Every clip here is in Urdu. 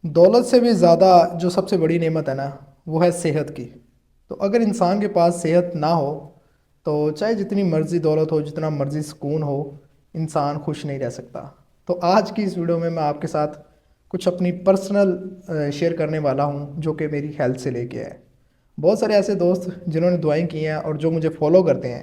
دولت سے بھی زیادہ جو سب سے بڑی نعمت ہے نا، وہ ہے صحت کی۔ تو اگر انسان کے پاس صحت نہ ہو تو چاہے جتنی مرضی دولت ہو، جتنا مرضی سکون ہو، انسان خوش نہیں رہ سکتا۔ تو آج کی اس ویڈیو میں آپ کے ساتھ کچھ اپنی پرسنل شیئر کرنے والا ہوں جو کہ میری ہیلتھ سے لے کے ہے۔ بہت سارے ایسے دوست جنہوں نے دعائیں کی ہیں اور جو مجھے فالو کرتے ہیں،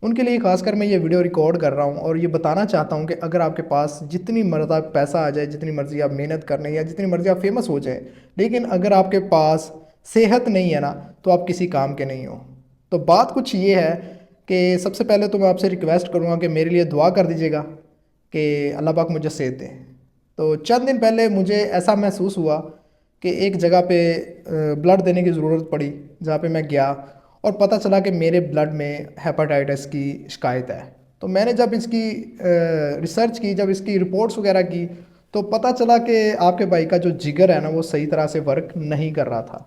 ان کے لیے خاص کر میں یہ ویڈیو ریکارڈ کر رہا ہوں اور یہ بتانا چاہتا ہوں کہ اگر آپ کے پاس جتنی مرضی پیسہ آ جائے، جتنی مرضی آپ محنت کرنے یا جتنی مرضی آپ فیمس ہو جائیں، لیکن اگر آپ کے پاس صحت نہیں ہے نا تو آپ کسی کام کے نہیں ہو۔ تو بات کچھ یہ ہے کہ سب سے پہلے تو میں آپ سے ریکویسٹ کروں گا کہ میرے لیے دعا کر دیجیے گا کہ اللہ پاک مجھے صحت دے۔ تو چند دن پہلے مجھے ایسا محسوس ہوا کہ ایک جگہ پہ بلڈ دینے کی ضرورت پڑی، جہاں پہ میں گیا اور پتہ چلا کہ میرے بلڈ میں ہیپاٹائٹس کی شکایت ہے۔ تو میں نے جب اس کی ریسرچ کی، جب اس کی رپورٹس وغیرہ کی، تو پتہ چلا کہ آپ کے بھائی کا جو جگر ہے نا وہ صحیح طرح سے ورک نہیں کر رہا تھا۔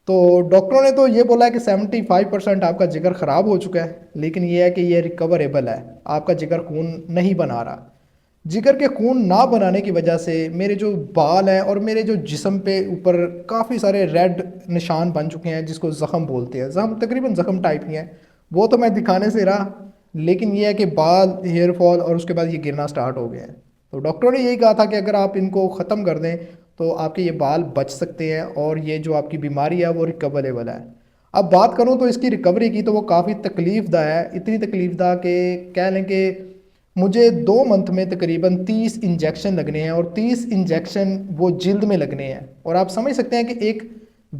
تو ڈاکٹروں نے تو یہ بولا ہے کہ 75% آپ کا جگر خراب ہو چکا ہے، لیکن یہ ہے کہ یہ ریکوریبل ہے، آپ کا جگر خون نہیں بنا رہا۔ جگر کے خون نہ بنانے کی وجہ سے میرے جو بال ہیں اور میرے جو جسم پہ اوپر کافی سارے ریڈ نشان بن چکے ہیں، جس کو زخم بولتے ہیں، زخم تقریباً زخم ٹائپ ہی ہیں، وہ تو میں دکھانے سے رہا، لیکن یہ ہے کہ بال، ہیئر فال اور اس کے بعد یہ گرنا سٹارٹ ہو گئے ہیں۔ تو ڈاکٹروں نے یہی کہا تھا کہ اگر آپ ان کو ختم کر دیں تو آپ کے یہ بال بچ سکتے ہیں اور یہ جو آپ کی بیماری ہے وہ ریکوریبل ہے۔ اب بات کروں تو اس کی ریکوری کی تو وہ کافی تکلیف دہ ہے، اتنی تکلیف دہ کہ کہہ لیں کہ مجھے 2 منتھ میں تقریباً 30 انجیکشن لگنے ہیں، اور 30 انجیکشن وہ جلد میں لگنے ہیں۔ اور آپ سمجھ سکتے ہیں کہ ایک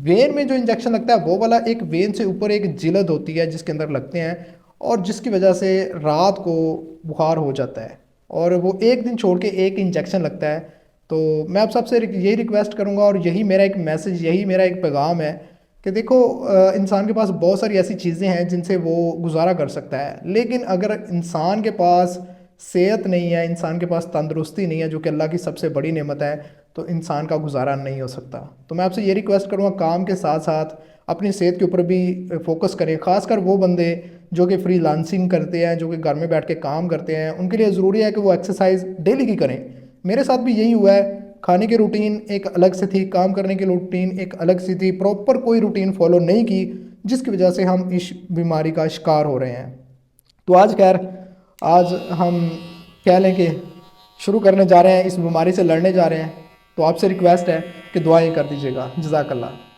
وین میں جو انجیکشن لگتا ہے وہ والا، ایک وین سے اوپر ایک جلد ہوتی ہے جس کے اندر لگتے ہیں، اور جس کی وجہ سے رات کو بخار ہو جاتا ہے، اور وہ ایک دن چھوڑ کے ایک انجیکشن لگتا ہے۔ تو میں آپ سب سے یہی ریکویسٹ کروں گا، اور یہی میرا ایک میسج، یہی میرا ایک پیغام ہے کہ دیکھو، انسان کے پاس بہت ساری ایسی چیزیں ہیں جن سے وہ گزارا کر سکتا ہے، لیکن اگر انسان کے پاس صحت نہیں ہے، انسان کے پاس تندرستی نہیں ہے، جو کہ اللہ کی سب سے بڑی نعمت ہے، تو انسان کا گزارا نہیں ہو سکتا۔ تو میں آپ سے یہ ریکویسٹ کروں گا، کام کے ساتھ ساتھ اپنی صحت کے اوپر بھی فوکس کریں، خاص کر وہ بندے جو کہ فری لانسنگ کرتے ہیں، جو کہ گھر میں بیٹھ کے کام کرتے ہیں، ان کے لیے ضروری ہے کہ وہ ایکسرسائز ڈیلی کی کریں۔ میرے ساتھ بھی یہی ہوا ہے، کھانے کی روٹین ایک الگ سے تھی، کام کرنے کی روٹین ایک الگ سے تھی، پراپر کوئی روٹین فالو نہیں کی، جس کی وجہ سے ہم اس بیماری کا شکار ہو رہے ہیں۔ تو آج خیر، آج ہم کہہ لیں کہ شروع کرنے جا رہے ہیں، اس بیماری سے لڑنے جا رہے ہیں۔ تو آپ سے ریکویسٹ ہے کہ دعائیں کر دیجیے گا۔ جزاک اللہ۔